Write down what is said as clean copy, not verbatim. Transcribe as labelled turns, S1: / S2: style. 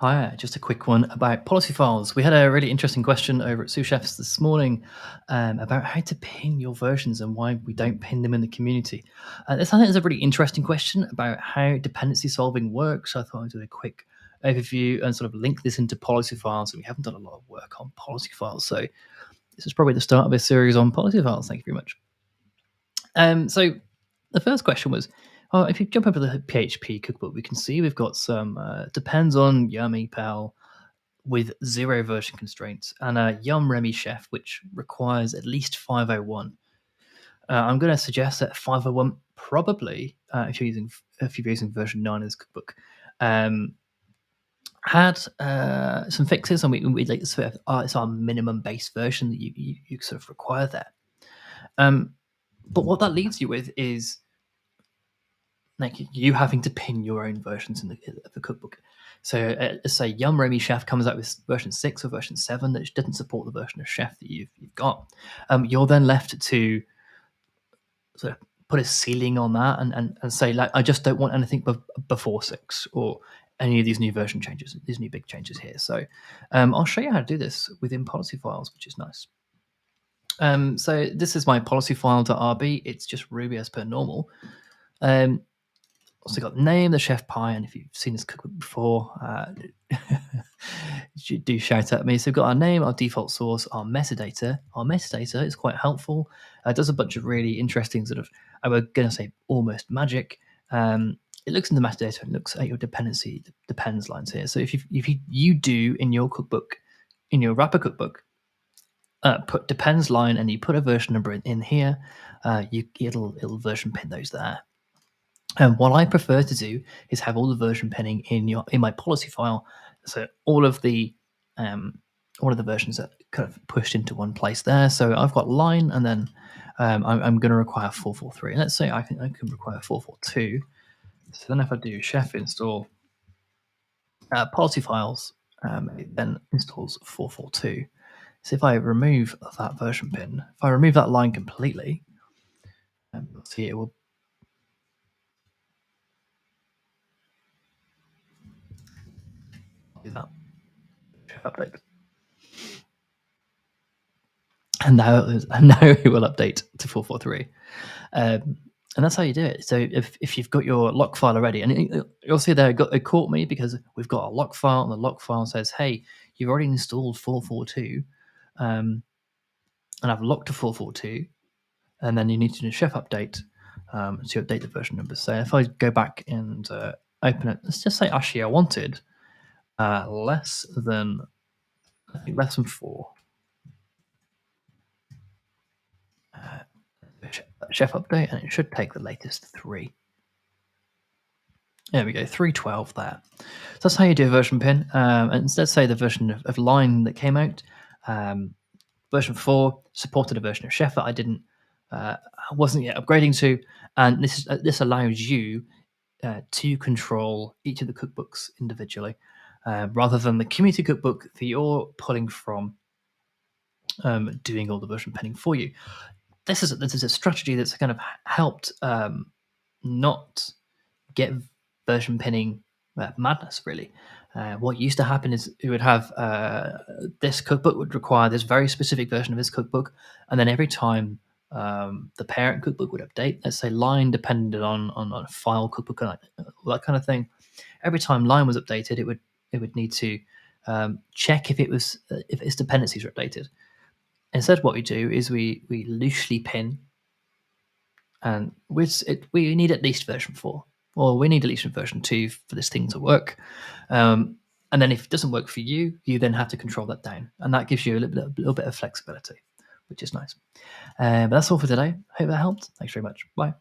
S1: Hi, just a quick one about policy files. We had a really interesting question over at Sous Chefs this morning about how to pin your versions and why we don't pin them in the community. This I think is a really interesting question about how dependency solving works. So I thought I'd do a quick overview and sort of link this into policy files. And we haven't done a lot of work on policy files, so this is probably the start of a series on policy files. Thank you very much. So the first question was, if you jump over the PHP cookbook, we can see we've got some depends on Yummy Pal with 0 version constraints and a Yum Remy Chef, which requires at least 501. I'm going to suggest that 501 probably, if you're using version 9 as cookbook, um, had some fixes, and we like sort of, it's our minimum base version that you sort of require there. Um, but what that leaves you with is like you having to pin your own versions in the cookbook. So, say Yum Remy Chef comes out with version 6 or version 7 that doesn't support the version of Chef that you've got. You're then left to sort of put a ceiling on that and say, like, I just don't want anything before 6 or any of these new version changes, these new big changes here. So, I'll show you how to do this within policy files, which is nice. So, this is my policy file.rb. It's just Ruby as per normal. Also got the name, the chef pie, and if you've seen this cookbook before, you do shout at me. So we've got our name, our default source, our metadata. Our metadata is quite helpful. It does a bunch of really interesting sort of, I was going to say almost magic. It looks in the metadata and looks at your dependency depends lines here. So if you do in your cookbook, in your wrapper cookbook, put depends line and you put a version number in here, it'll version pin those there. And what I prefer to do is have all the version pinning in my policy file, so um, all of the versions are kind of pushed into one place there. So I've got line, and then I'm going to require 443. And let's say I can require 442. So then if I do chef install policy files, it then installs 442. So if I remove that version pin, if I remove that line completely, see it will do that chef update. And now it will update to 443. And that's how you do it. So if you've got your lock file already, and you'll see there it caught me because we've got a lock file, and the lock file says, "Hey, you've already installed 442, and I've locked to 442, and then you need to do a chef update to update the version number." So if I go back and open it, let's just say actually I wanted less than 4. Chef update, and it should take the latest 3. There we go, 312 there. So that's how you do a version pin. And let's say the version of line that came out, version 4 supported a version of Chef that I wasn't yet upgrading to, and this allows you to control each of the cookbooks individually, rather than the community cookbook that you're pulling from, doing all the version pinning for you. This is a strategy that's kind of helped not get version pinning madness, really. What used to happen is you would have this cookbook would require this very specific version of this cookbook, and then every time the parent cookbook would update, let's say line depended on a file cookbook and all that kind of thing. Every time line was updated, it would need to check if its dependencies were updated. Instead, what we do is we loosely pin, and we need at least version 4, or we need at least version 2 for this thing to work. And then if it doesn't work for you, you then have to control that down, and that gives you a little bit of flexibility, which is nice. But that's all for today. Hope that helped. Thanks very much. Bye.